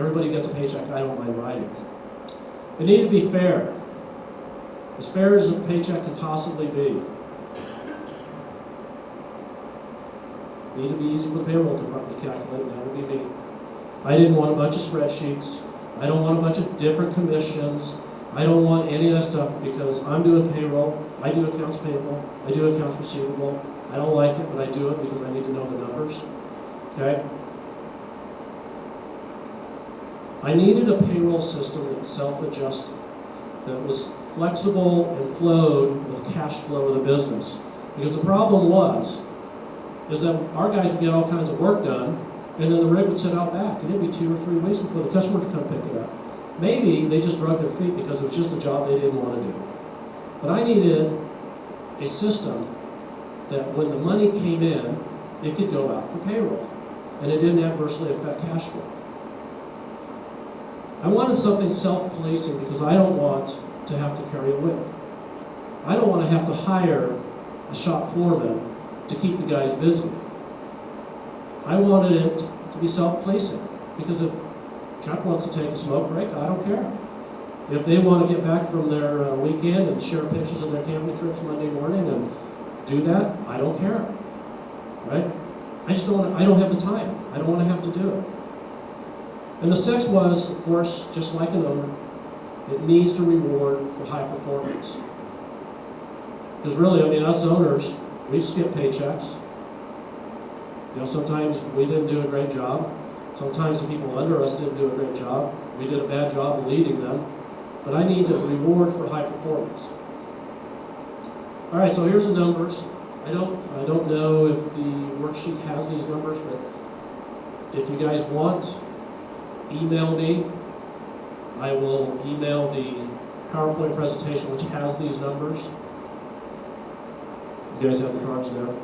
everybody gets a paycheck, I don't mind writing. It needed to be fair. As fair as a paycheck can possibly be. It needed to be easy for the payroll department to calculate, and that would be me. I didn't want a bunch of spreadsheets. I don't want a bunch of different commissions. I don't want any of that stuff because I'm doing payroll, I do accounts payable, I do accounts receivable. I don't like it, but I do it because I need to know the numbers. Okay? I needed a payroll system that self-adjusted, that was flexible and flowed with cash flow of the business. Because the problem is that our guys would get all kinds of work done, and then the rig would sit out back, and it'd be 2 or 3 weeks before the customer would come pick it up. Maybe they just drug their feet because it was just a job they didn't want to do. But I needed a system that when the money came in, it could go out for payroll, and it didn't adversely affect cash flow. I wanted something self-policing because I don't want to have to carry a whip. I don't want to have to hire a shop foreman to keep the guys busy. I wanted it to be self-policing because if Chuck wants to take a smoke break, I don't care. If they want to get back from their weekend and share pictures of their camping trips Monday morning and do that, I don't care. Right? I just don't want to, I don't have the time. I don't want to have to do it. And the sixth was, of course, just like an owner, it needs to reward for high performance. Because really, I mean, us owners, we skip paychecks. You know, sometimes we didn't do a great job. Sometimes the people under us didn't do a great job. We did a bad job of leading them. But I need to reward for high performance. All right, so here's the numbers. I don't know if the worksheet has these numbers, but if you guys want, email me. I will email the PowerPoint presentation which has these numbers. You guys have the cards there.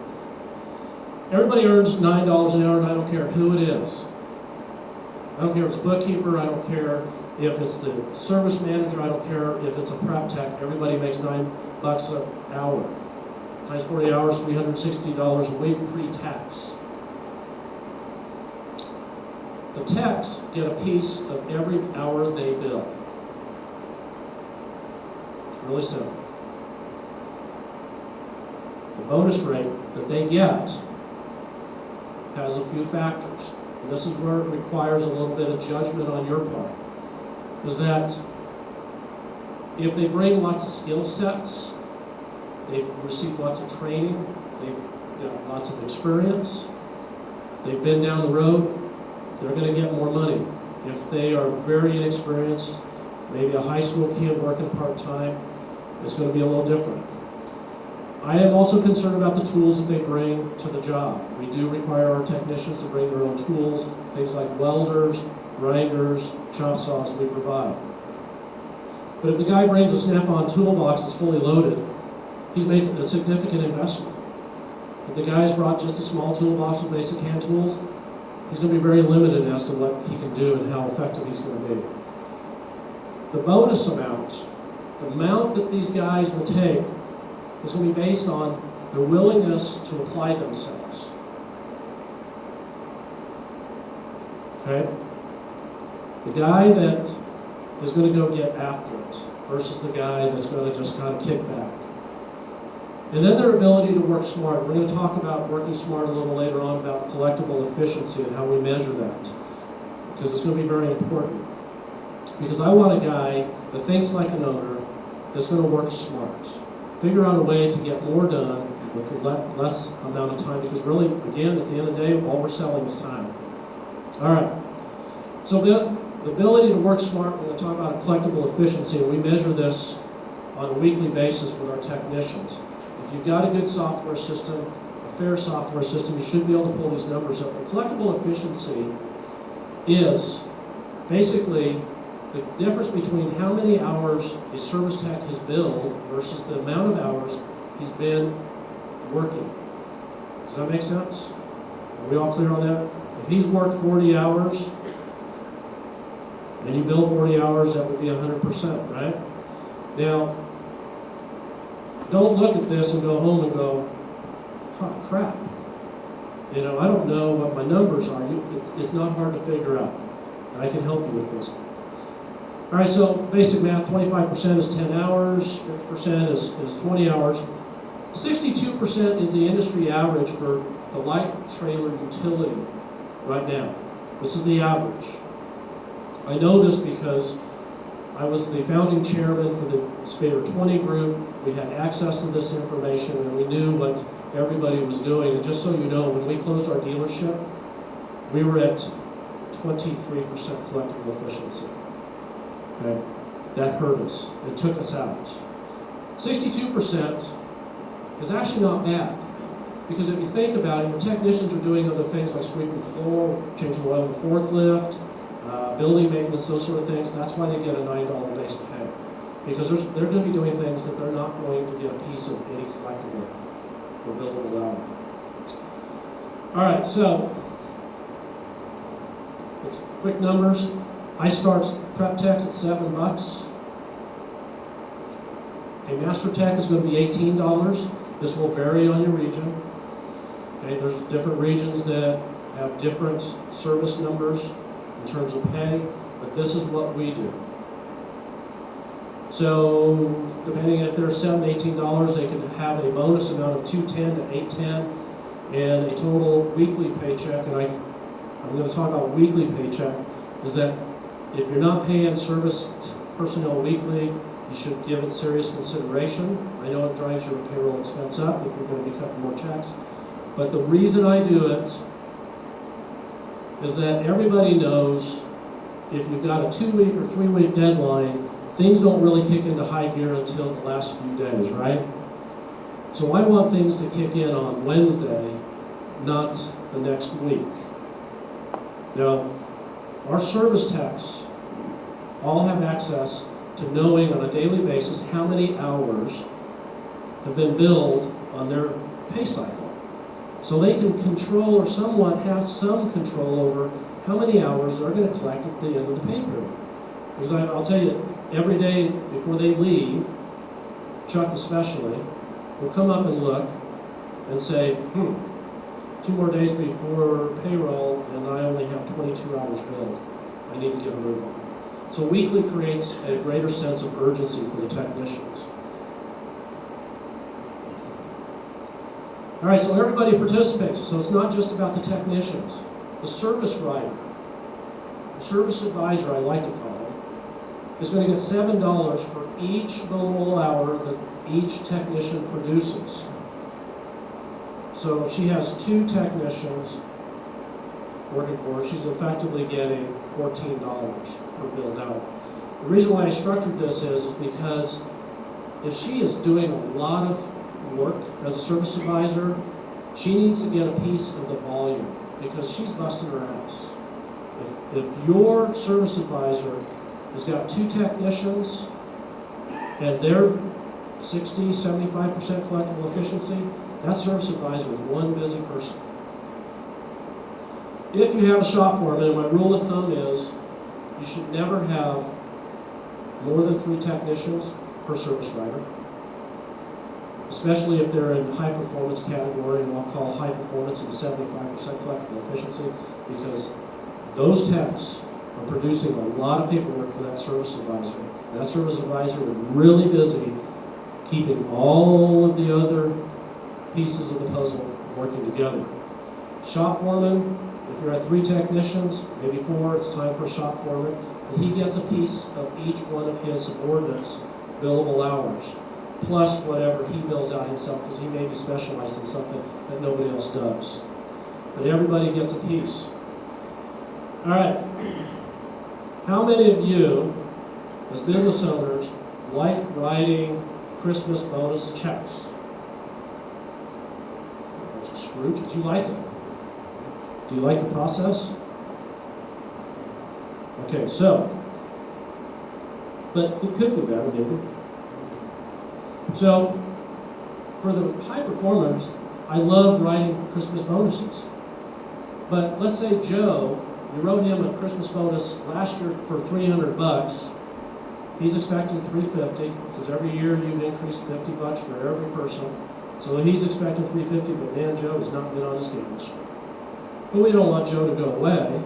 Everybody earns $9 an hour, and I don't care who it is. I don't care if it's a bookkeeper, I don't care if it's the service manager, I don't care if it's a prep tech. Everybody makes $9 an hour. Times 40 hours, $360 a week pre-tax. The techs get a piece of every hour they bill. It's really simple. The bonus rate that they get has a few factors. And this is where it requires a little bit of judgment on your part. Is that if they bring lots of skill sets, they've received lots of training, they've got lots of experience, they've been down the road, they're going to get more money. If they are very inexperienced, maybe a high school kid working part-time, it's going to be a little different. I am also concerned about the tools that they bring to the job. We do require our technicians to bring their own tools, things like welders, grinders, chop saws we provide. But if the guy brings a Snap-on toolbox that's fully loaded, he's made a significant investment. If the guy's brought just a small toolbox with basic hand tools, he's going to be very limited as to what he can do and how effective he's going to be. The bonus amount, the amount that these guys will take, is going to be based on their willingness to apply themselves. Okay? The guy that is going to go get after it versus the guy that's going to just kind of kick back. And then their ability to work smart. We're going to talk about working smart a little later on about collectible efficiency and how we measure that. Because it's going to be very important. Because I want a guy that thinks like an owner that's going to work smart. Figure out a way to get more done with less amount of time. Because really, again, at the end of the day, all we're selling is time. All right. So the ability to work smart, we're going to talk about collectible efficiency, and we measure this on a weekly basis with our technicians. If you've got a good software system, a fair software system, you should be able to pull these numbers up. But collectible efficiency is basically the difference between how many hours a service tech has billed versus the amount of hours he's been working. Does that make sense? Are we all clear on that? If he's worked 40 hours, and you bill 40 hours, that would be 100%, right? Now, don't look at this and go home and go, oh, crap. You know, I don't know what my numbers are. It's not hard to figure out. and I can help you with this. All right, so basic math, 25% is 10 hours, 50% is 20 hours. 62% is the industry average for the light trailer utility right now. This is the average. I know this because I was the founding chairman for the Spader 20 group. We had access to this information and we knew what everybody was doing. And just so you know, when we closed our dealership, we were at 23% collectible efficiency. Okay? That hurt us. It took us out. 62% is actually not bad. Because if you think about it, your technicians are doing other things like sweeping the floor, changing oil in the forklift, building maintenance, those sort of things. That's why they get a $9 base pay. Because they're going to be doing things that they're not going to get a piece of any collectible or billable hour. All right, so it's quick numbers. I start prep techs at $7. A master tech is going to be $18. This will vary on your region. Okay, there's different regions that have different service numbers in terms of pay, but this is what we do. So, depending if they're $7 to $18, they can have a bonus amount of $210 to $810, and a total weekly paycheck. And I'm going to talk about weekly paycheck. Is that if you're not paying service personnel weekly, you should give it serious consideration. I know it drives your payroll expense up if you're going to be cutting more checks. But the reason I do it is that everybody knows if you've got a 2-week or 3-week deadline, things don't really kick into high gear until the last few days, right? So I want things to kick in on Wednesday, not the next week. Now, our service techs all have access to knowing on a daily basis how many hours have been billed on their pay cycle. So they can control or somewhat have some control over how many hours they're going to collect at the end of the pay period. Because I'll tell you, every day before they leave, Chuck especially, will come up and look and say, 2 more days before payroll and I only have 22 hours billed. I need to get a move on. So weekly creates a greater sense of urgency for the technicians. All right, so everybody participates. So it's not just about the technicians. The service writer, the service advisor, I like to call it, is going to get $7 for each billable hour that each technician produces. So if she has 2 technicians working for her, she's effectively getting $14 per billed hour. The reason why I structured this is because if she is doing a lot of work as a service advisor, she needs to get a piece of the volume because she's busting her ass. If your service advisor has got 2 technicians and they're 60, 75% collectible efficiency, that service advisor is one busy person. If you have a shop foreman, and my rule of thumb is you should never have more than 3 technicians per service writer, especially if they're in high performance category, and I'll call high performance and 75% collectible efficiency, because those techs are producing a lot of paperwork for that service advisor. That service advisor is really busy keeping all of the other pieces of the puzzle working together. Shop foreman, if you're at 3 technicians, maybe 4, it's time for a shop foreman, and he gets a piece of each one of his subordinates' billable hours, plus whatever he bills out himself, because he may be specialized in something that nobody else does. But everybody gets a piece. All right. How many of you, as business owners, like writing Christmas bonus checks? Scrooge, did you like it? Do you like the process? Okay, so, but it could be better, maybe. So, for the high performers, I love writing Christmas bonuses. But let's say Joe, you wrote him a Christmas bonus last year for $300. He's expecting $350 because every year you've increased $50 for every person. So he's expecting $350, but man, Joe has not been on his game this year. But we don't want Joe to go away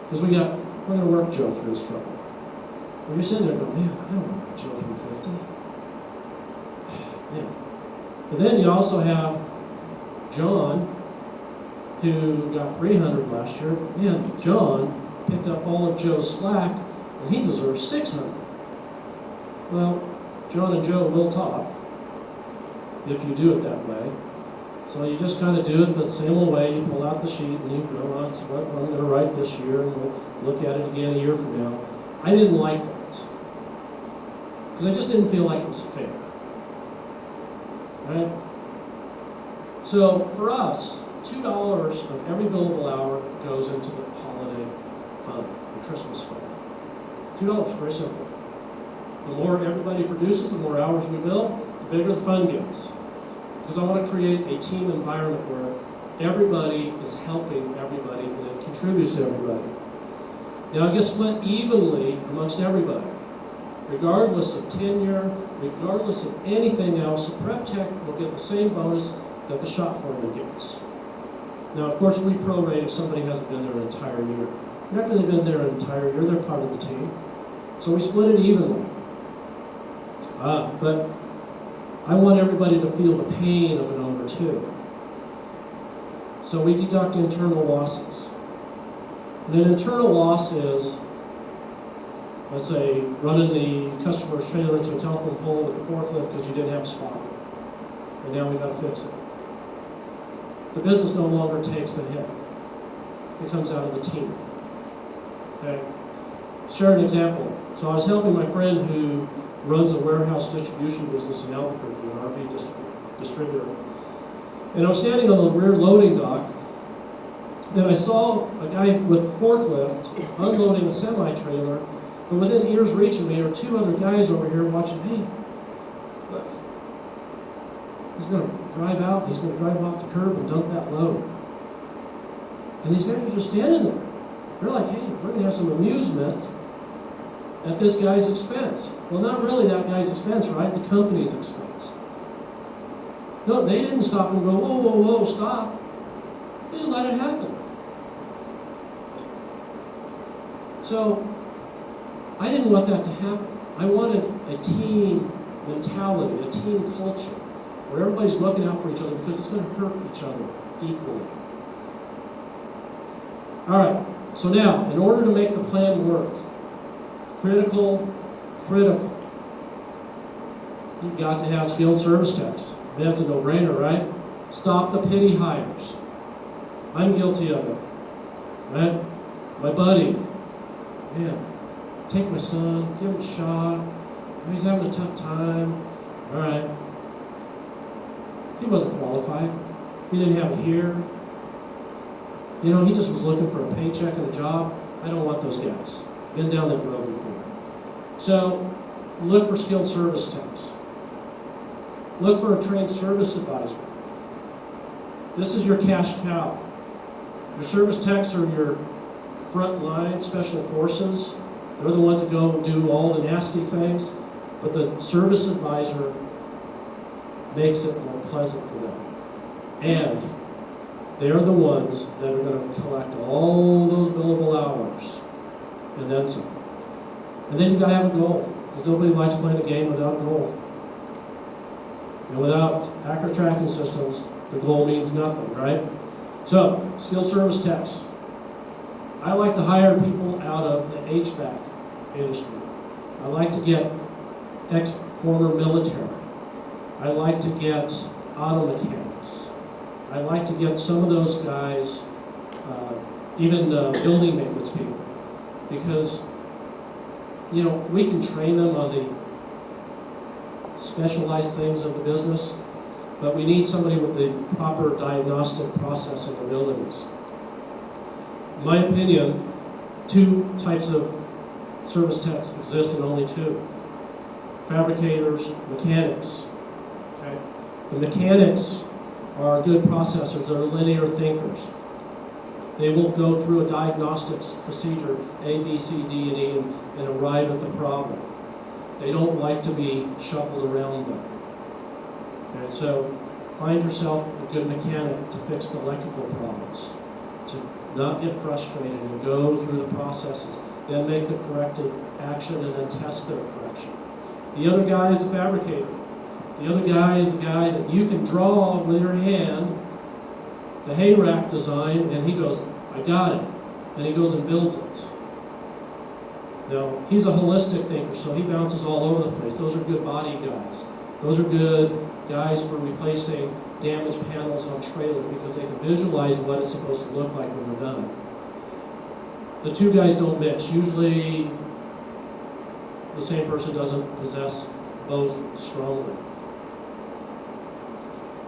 because we got We're going to work Joe through his trouble. When you're sitting there going, man, I don't want Joe through 50. Man. But then you also have John, who got 300 last year. Man, John picked up all of Joe's slack, and he deserves 600. Well, John and Joe will talk if you do it that way. So you just kind of do it the same old way. You pull out the sheet and you go, oh, that's what I'm going to write this year, and we'll look at it again a year from now. I didn't like that, because I just didn't feel like it was fair. Right? So for us, $2 of every billable hour goes into the holiday fund, the Christmas fund. $2, very simple. The more everybody produces, the more hours we bill, the bigger the fund gets. Because I want to create a team environment where everybody is helping everybody and it contributes to everybody. Now it gets split evenly amongst everybody. Regardless of tenure, regardless of anything else, the prep tech will get the same bonus that the shop foreman gets. Now, of course, we prorate if somebody hasn't been there an entire year. And after they've been there an entire year, they're part of the team. So we split it evenly. But I want everybody to feel the pain of an owner too. So we deduct internal losses. And an internal loss is, let's say, running the customer's trailer into a telephone pole with the forklift because you didn't have a spot. And now we've got to fix it. The business no longer takes the hit. It comes out of the team. Okay? Share an example. So I was helping my friend who runs a warehouse distribution business in Albuquerque, an RV distributor. And I was standing on the rear loading dock, and I saw a guy with a forklift unloading a semi-trailer, but within ear's reach of me are 2 other guys over here watching me. Look, he's going to drive out, he's going to drive off the curb and dump that load. And these guys are just standing there. They're like, hey, we're going to have some amusement at this guy's expense. Well, not really that guy's expense, right? The company's expense. No, they didn't stop and go, whoa, whoa, whoa, stop. They just let it happen. So, I didn't want that to happen. I wanted a team mentality, a team culture, where everybody's looking out for each other because it's going to hurt each other equally. All right, so now, in order to make the plan work, critical, you've got to have skilled service techs. That's a no-brainer, right? Stop the pity hires. I'm guilty of it, right? My buddy, man, take my son, give him a shot. He's having a tough time. All right. He wasn't qualified. He didn't have it here. You know, he just was looking for a paycheck and a job. I don't want those guys. Been down that road before. So, look for skilled service techs. Look for a trained service advisor. This is your cash cow. Your service techs are your front line special forces. They're the ones that go and do all the nasty things. But the service advisor makes it more pleasant for them. And they're the ones that are going to collect all those billable hours and then some. And then you've got to have a goal, because nobody likes playing a game without a goal. And without accurate tracking systems, the goal means nothing, right? So, skilled service techs. I like to hire people out of the HVAC industry. I like to get ex-former military. I like to get auto mechanics. I like to get some of those guys, even building maintenance people, because, you know, we can train them on the specialized things of the business, but we need somebody with the proper diagnostic processing abilities. In my opinion, 2 types of service techs exist, and only 2. Fabricators, mechanics. Okay? The mechanics are good processors. They're linear thinkers. They will go through a diagnostics procedure, A, B, C, D, and E, and arrive at the problem. They don't like to be shuffled around them. Okay, so find yourself a good mechanic to fix the electrical problems, to not get frustrated and go through the processes. then make the corrective action, and then test their correction. The other guy is a fabricator. The other guy is a guy that you can draw with your hand the hay rack design, and he goes, I got it. And he goes and builds it. Now, he's a holistic thinker, so he bounces all over the place. Those are good body guys. Those are good guys for replacing damaged panels on trailers because they can visualize what it's supposed to look like when they're done. The two guys don't mix. Usually, the same person doesn't possess both strongly.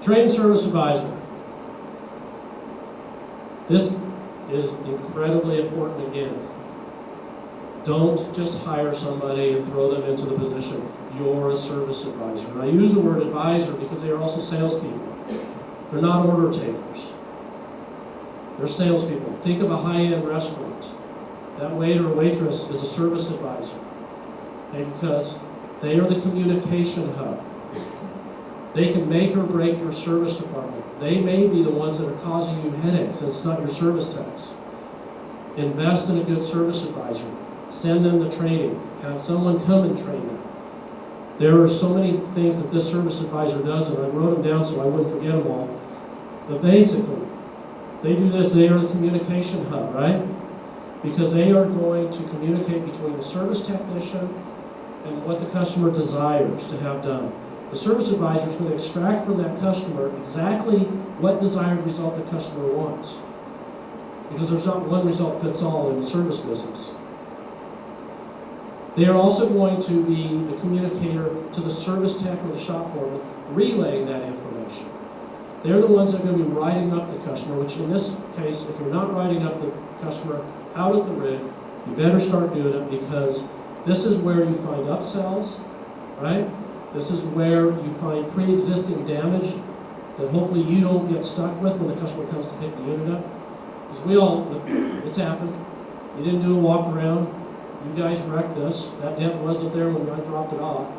Trained service advisor. This is incredibly important again. Don't just hire somebody and throw them into the position. You're a service advisor. And I use the word advisor because they are also salespeople. They're not order takers. They're salespeople. Think of a high-end restaurant. That waiter or waitress is a service advisor. Okay, because they are the communication hub. They can make or break your service department. They may be the ones that are causing you headaches, and it's not your service techs. Invest in a good service advisor. Send them to training. Have someone come and train them. There are so many things that this service advisor does, and I wrote them down so I wouldn't forget them all. But basically, they do this, they are the communication hub, right? Because they are going to communicate between the service technician and what the customer desires to have done. The service advisor is going to extract from that customer exactly what desired result the customer wants. Because there's not one result fits all in the service business. They are also going to be the communicator to the service tech or the shop foreman, relaying that information. They're the ones that are going to be writing up the customer, which in this case, if you're not writing up the customer out at the rig, you better start doing it because this is where you find upsells, right? This is where you find pre-existing damage that hopefully you don't get stuck with when the customer comes to pick the unit up. Because we all, it's happened. You didn't do a walk around. You guys wrecked this. That dent wasn't there when I dropped it off.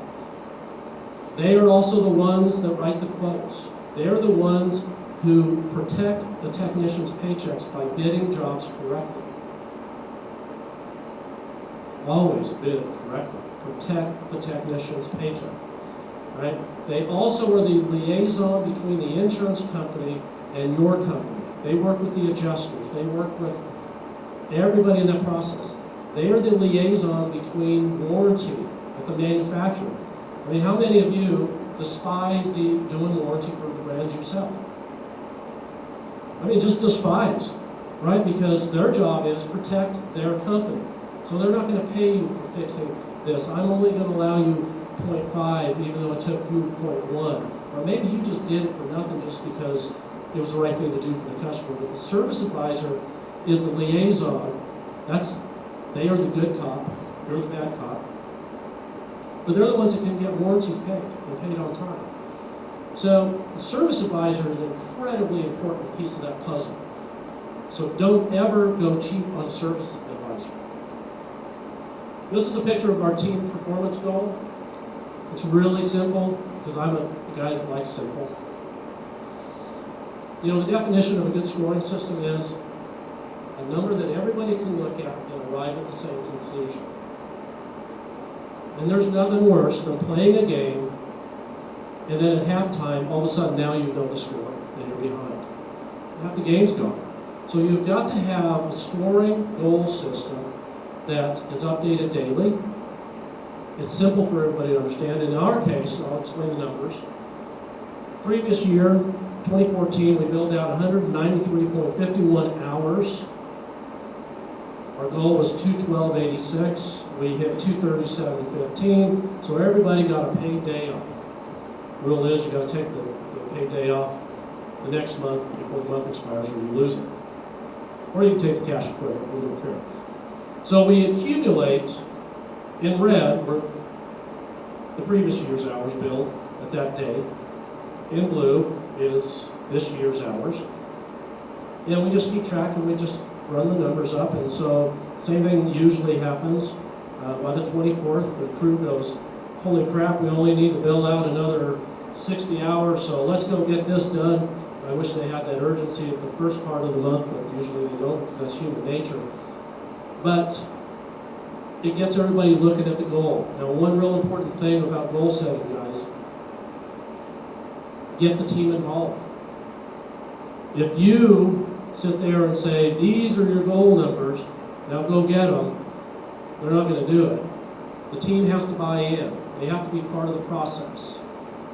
They are also the ones that write the quotes. They are the ones who protect the technician's paychecks by bidding jobs correctly. Always bid correctly. Protect the technician's paycheck. Right? They also are the liaison between the insurance company and your company. They work with the adjusters. They work with everybody in that process. They are the liaison between warranty at the manufacturer. I mean, how many of you despise doing warranty for the brands you sell? I mean, just despise, right? Because their job is protect their company. So they're not going to pay you for fixing this. I'm only going to allow you 0.5 even though it took you 0.1. Or maybe you just did it for nothing just because it was the right thing to do for the customer. But the service advisor is the liaison. They are the good cop. You're the bad cop. But they're the ones that can get warranties paid and paid on time. So the service advisor is an incredibly important piece of that puzzle. So don't ever go cheap on a service advisor. This is a picture of our team performance goal. It's really simple because I'm a guy that likes simple. You know, the definition of a good scoring system is a number that everybody can look at and arrive at the same conclusion. And there's nothing worse than playing a game and then at halftime, all of a sudden now you know the score and you're behind. Now the game's gone. So you've got to have a scoring goal system that is updated daily. It's simple for everybody to understand. In our case, I'll explain the numbers. Previous year, 2014, we billed out 193.51 hours. Our goal was 212.86. We hit 237.15. So everybody got a paid day off. Rule is you got to take the paid day off the next month before the month expires or you lose it. Or you can take the cash and quit it. We don't care. So we accumulate in red were the previous year's hours billed at that day. In blue is this year's hours. And we just keep track and we just run the numbers up. And so same thing usually happens. By the 24th, the crew goes, holy crap, we only need to bill out another 60 hours, so let's go get this done. I wish they had that urgency at the first part of the month, but usually they don't because that's human nature. But it gets everybody looking at the goal. Now, one real important thing about goal setting, guys, get the team involved. If you sit there and say, these are your goal numbers, now go get them, they're not going to do it. The team has to buy in. They have to be part of the process.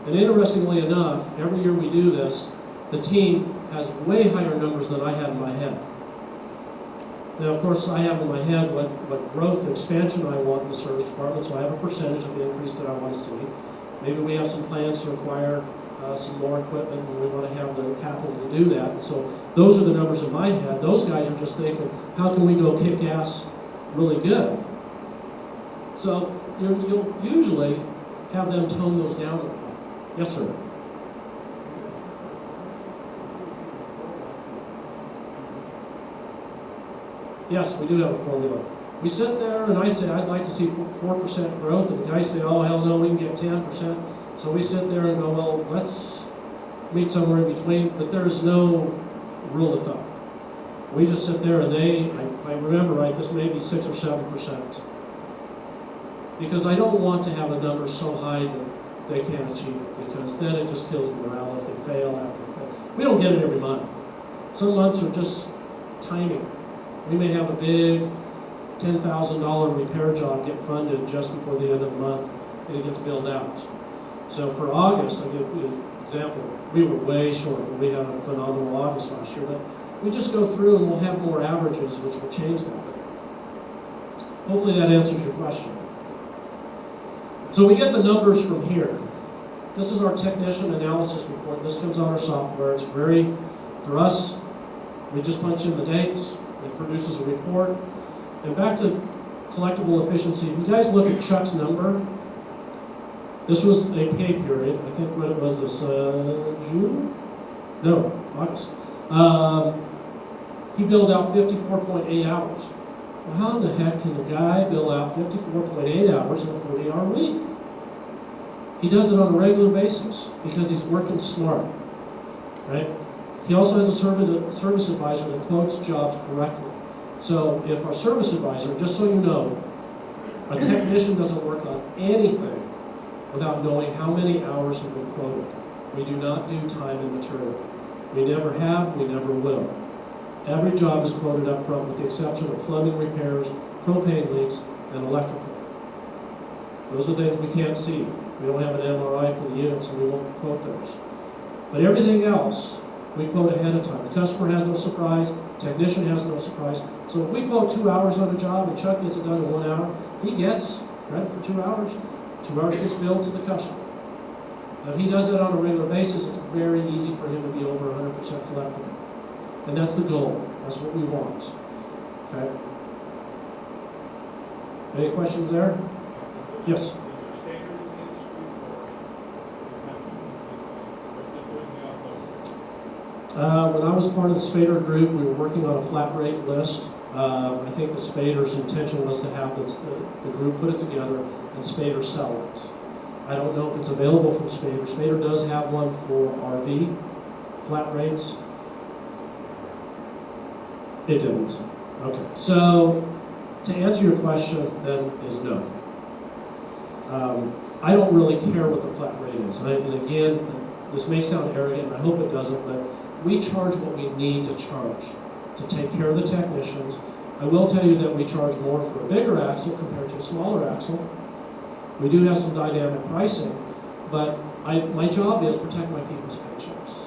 And interestingly enough, every year we do this, the team has way higher numbers than I had in my head. Now, of course, I have in my head what growth and expansion I want in the service department, so I have a percentage of the increase that I want to see. Maybe we have some plans to acquire some more equipment, and we want to have the capital to do that. And so those are the numbers in my head. Those guys are just thinking, how can we go kick ass really good? So you'll usually have them tone those down a little. Yes, sir. Yes, we do have a formula. We sit there and I say, I'd like to see 4% growth, and the guys say, oh, hell no, we can get 10%. So we sit there and go, well, let's meet somewhere in between, but there's no rule of thumb. We just sit there and I remember right, this may be 6 or 7%. Because I don't want to have a number so high that they can't achieve it, because then it just kills morale if they fail after. We don't get it every month. Some months are just timing. We may have a big $10,000 repair job get funded just before the end of the month, and it gets billed out. So for August, I'll give you an example. We were way short. We had a phenomenal August last year, but we just go through and we'll have more averages, which will change that. Hopefully that answers your question. So we get the numbers from here. This is our technician analysis report. This comes on our software. It's very, for us, we just punch in the dates. It produces a report. And back to collectible efficiency. If you guys look at Chuck's number, this was a pay period. I think what it was this June? No, August. He billed out 54.8 hours. Well, how in the heck can a guy bill out 54.8 hours in a 40-hour week? He does it on a regular basis because he's working smart, right? He also has a service advisor that quotes jobs correctly. So if our service advisor, just so you know, a technician doesn't work on anything without knowing how many hours have been quoted. We do not do time and material. We never have, we never will. Every job is quoted up front with the exception of plumbing repairs, propane leaks, and electrical. Those are things we can't see. We don't have an MRI for the unit, so we won't quote those. But everything else, we quote ahead of time. The customer has no surprise, technician has no surprise. So if we quote 2 hours on a job and Chuck gets it done in 1 hour, he gets credit for 2 hours. 2 hours gets billed to the customer. Now, if he does that on a regular basis, it's very easy for him to be over 100% collectible. And that's the goal. That's what we want. Okay? Any questions there? Yes? When I was part of the Spader group, we were working on a flat rate list. I think the Spader's intention was to have the group put it together and Spader sell it. I don't know if it's available from Spader. Spader does have one for RV flat rates. It didn't. Okay. So to answer your question, then is no. I don't really care what the flat rate is. And again, this may sound arrogant, and I hope it doesn't, but we charge what we need to charge to take care of the technicians. I will tell you that we charge more for a bigger axle compared to a smaller axle. We do have some dynamic pricing, but my job is protect my people's paychecks.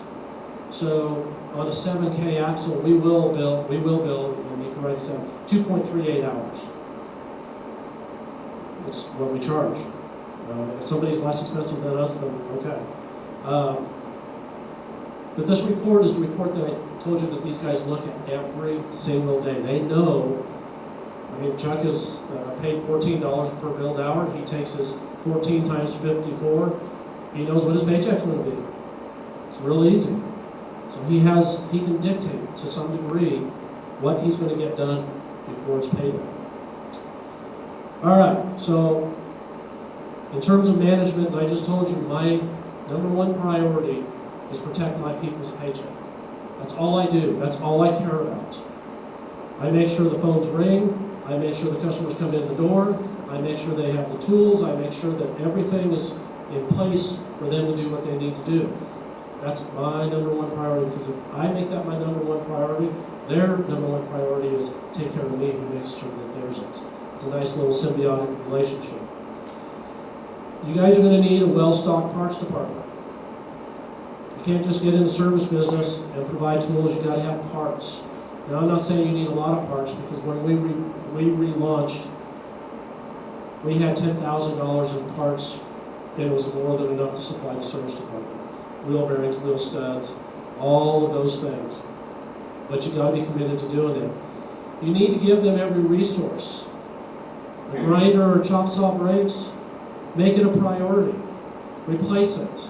So on a 7K axle, we will build, and you can write this down, 2.38 hours. That's what we charge. If somebody's less expensive than us, then okay. But this report is the report that I told you that these guys look at every single day. They know, I mean, Chuck is paid $14 per billed hour. He takes his 14 times 54. He knows what his paycheck's going to be. It's real easy. So he can dictate to some degree what he's going to get done before it's paid. All right, so in terms of management, I just told you my number one priority is protect my people's paycheck. That's all I do. That's all I care about. I make sure the phones ring. I make sure the customers come in the door. I make sure they have the tools. I make sure that everything is in place for them to do what they need to do. That's my number one priority, because if I make that my number one priority, their number one priority is take care of me who makes sure that theirs is. It's a nice little symbiotic relationship. You guys are going to need a well-stocked parts department. You can't just get in the service business and provide tools. You've got to have parts. Now, I'm not saying you need a lot of parts, because when we relaunched, we had $10,000 in parts, and it was more than enough to supply the service department. Wheel bearings, wheel studs, all of those things. But you've got to be committed to doing them. You need to give them every resource. A grinder or chop saw breaks, make it a priority. Replace it.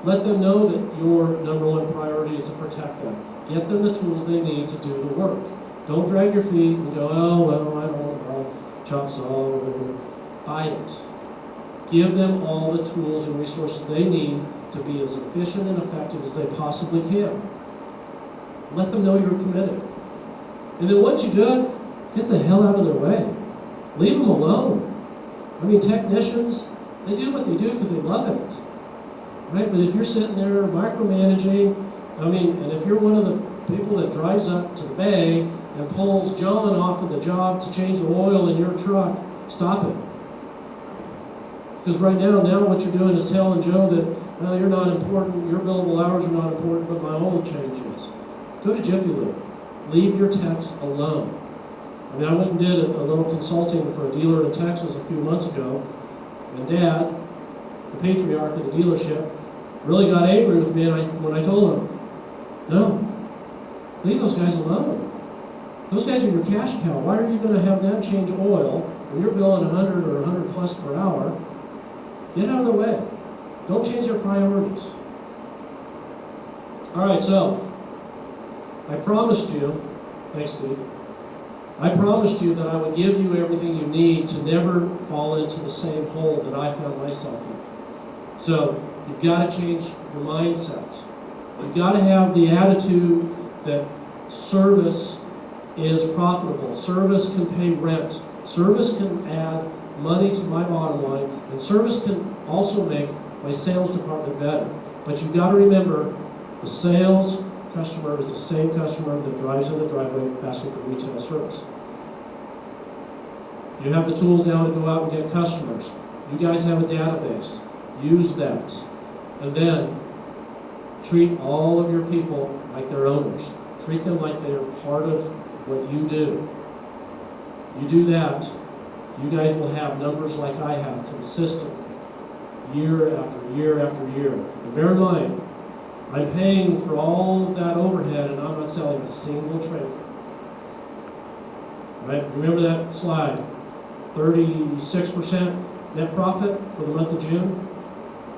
Let them know that your number one priority is to protect them. Get them the tools they need to do the work. Don't drag your feet and go, oh, well, I don't want to chop saw or whatever. Buy it. Give them all the tools and resources they need to be as efficient and effective as they possibly can. Let them know you're committed. And then once you do it, get the hell out of their way. Leave them alone. I mean, technicians, they do what they do because they love it. Right? But if you're sitting there micromanaging, and if you're one of the people that drives up to the bay and pulls John off of the job to change the oil in your truck, stop it. Because right now what you're doing is telling Joe that, well, you're not important, your billable hours are not important, but my oil change is. Go to Jiffy Lube. Leave your techs alone. I went and did a little consulting for a dealer in Texas a few months ago, and Dad, the patriarch of the dealership, really got angry with me when I told him, no, leave those guys alone. Those guys are your cash cow. Why are you going to have them change oil when you're billing 100 or 100 plus per hour? Get out of the way. Don't change your priorities. All right, so I promised you, thanks Steve, I promised you that I would give you everything you need to never fall into the same hole that I found myself in. So you've got to change your mindset. You've got to have the attitude that service is profitable. Service can pay rent. Service can add money to my bottom line, and service can also make my sales department better. But you've got to remember, the sales customer is the same customer that drives in the driveway asking for retail service. You have the tools now to go out and get customers. You guys have a database. Use that. And then treat all of your people like they're owners. Treat them like they're part of what you do. You do that, you guys will have numbers like I have consistently, year after year after year. And bear in mind, I'm paying for all of that overhead and I'm not selling a single trailer. Right? Remember that slide? 36% net profit for the month of June.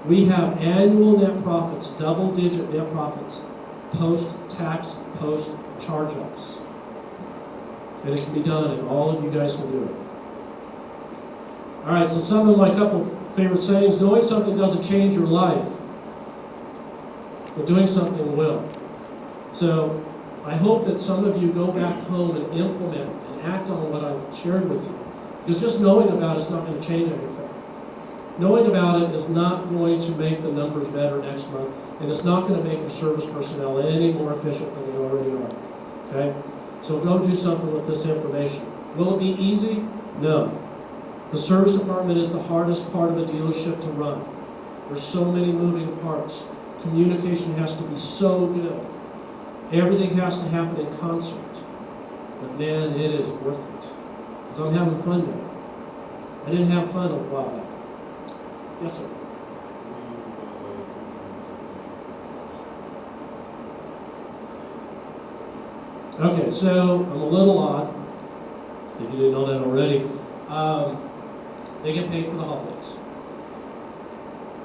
We have annual net profits, double-digit net profits, post-tax, post-charge-offs. And it can be done, and all of you guys can do it. All right, so some of my couple favorite sayings: knowing something doesn't change your life, but doing something will. So I hope that some of you go back home and implement and act on what I've shared with you. Because just knowing about it is not going to change anything. Knowing about it is not going to make the numbers better next month, and it's not going to make the service personnel any more efficient than they already are. Okay? So go do something with this information. Will it be easy? No. The service department is the hardest part of a dealership to run. There's so many moving parts. Communication has to be so good. Everything has to happen in concert. But man, it is worth it. Because I'm having fun now. I didn't have fun a while back. Yes, sir. Okay, so I'm a little odd, if you didn't know that already. They get paid for the holidays.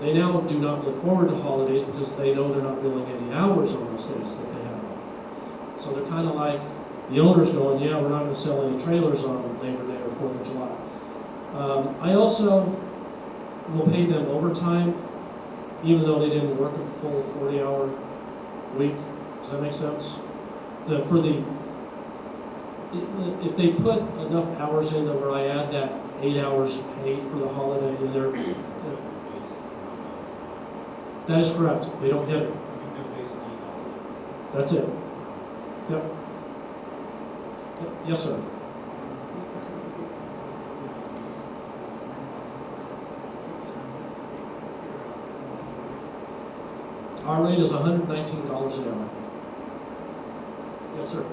They now do not look forward to holidays because they know they're not billing any hours on those days that they have off. So they're kind of like the owners going, yeah, we're not going to sell any trailers on Labor Day or 4th of July. I also will pay them overtime, even though they didn't work a full 40-hour week. Does that make sense? For the if they put enough hours in where I add that 8 hours paid for the holiday in there, that is correct. They don't get it. That's it. Yep. Yes, sir. Our rate is $119 an hour. Yes, sir.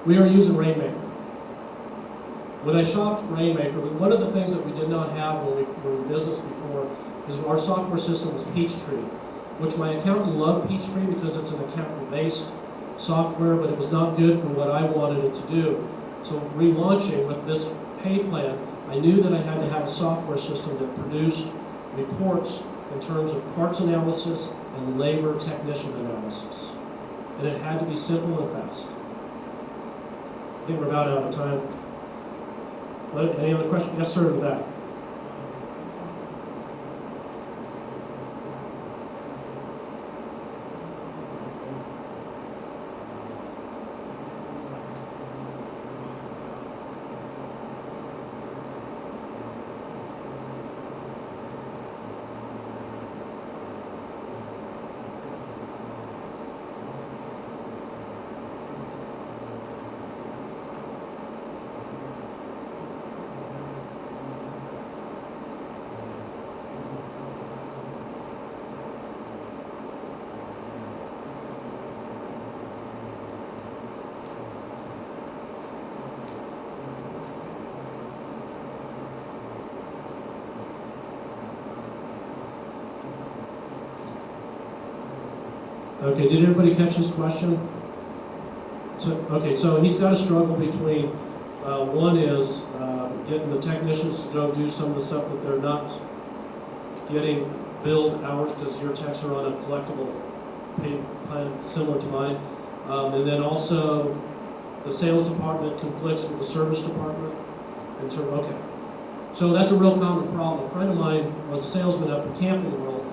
We are using Rainmaker. When I shopped Rainmaker, one of the things that we did not have when we were in business before is our software system was Peachtree, which my accountant loved Peachtree because it's an accountant-based software, but it was not good for what I wanted it to do. So relaunching with this pay plan, I knew that I had to have a software system that produced reports in terms of parts analysis and labor technician analysis. And it had to be simple and fast. I think we're about out of time. Any other questions? Yes, sir, in the back. Okay, did everybody catch his question? So he's got a struggle between, one is getting the technicians to go do some of the stuff that they're not getting billed hours because your techs are on a collectible pay plan similar to mine. And then also the sales department conflicts with the service department. Okay. So that's a real common problem. A friend of mine was a salesman up in Camping World,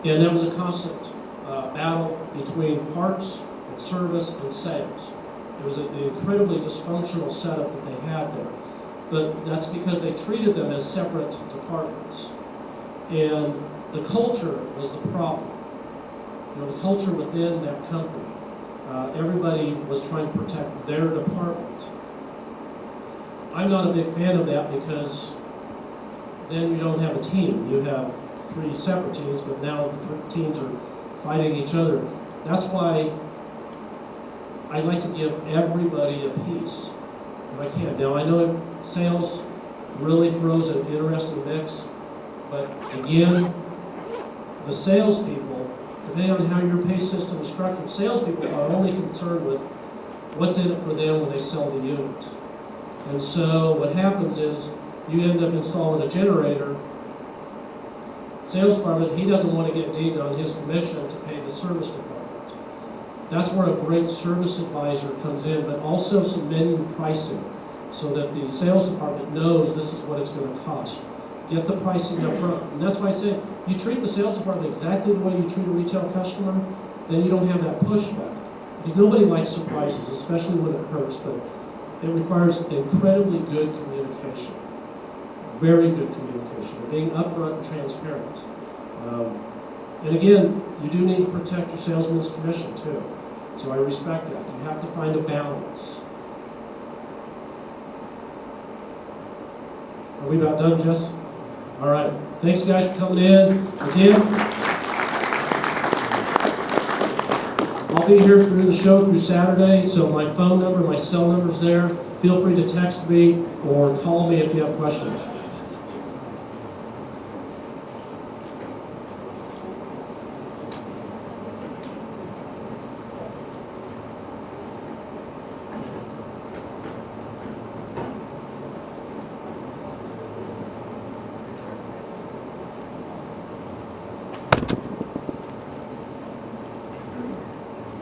and that was a constant battle between parts and service and sales. It was an incredibly dysfunctional setup that they had there. But that's because they treated them as separate departments. And the culture was the problem. You know, the culture within that company. Everybody was trying to protect their department. I'm not a big fan of that because then you don't have a team. You have 3 separate teams, but now the teams are fighting each other. That's why I like to give everybody a piece if I can. Now I know sales really throws an interesting mix, but again, the salespeople, depending on how your pay system is structured, salespeople are only concerned with what's in it for them when they sell the unit. And so what happens is you end up installing a generator. Sales department, he doesn't want to get dinged on his commission to pay the service department. That's where a great service advisor comes in, but also some menu pricing so that the sales department knows this is what it's going to cost. Get the pricing up front. And that's why I say, you treat the sales department exactly the way you treat a retail customer, then you don't have that pushback. Because nobody likes surprises, especially when it hurts, but it requires incredibly good communication. Very good communication, being upfront and transparent. And again, you do need to protect your salesman's commission too. So I respect that. You have to find a balance. Are we about done, Jess? All right. Thanks, guys, for coming in. Again, I'll be here through the show through Saturday, so my phone number, my cell number's there. Feel free to text me or call me if you have questions.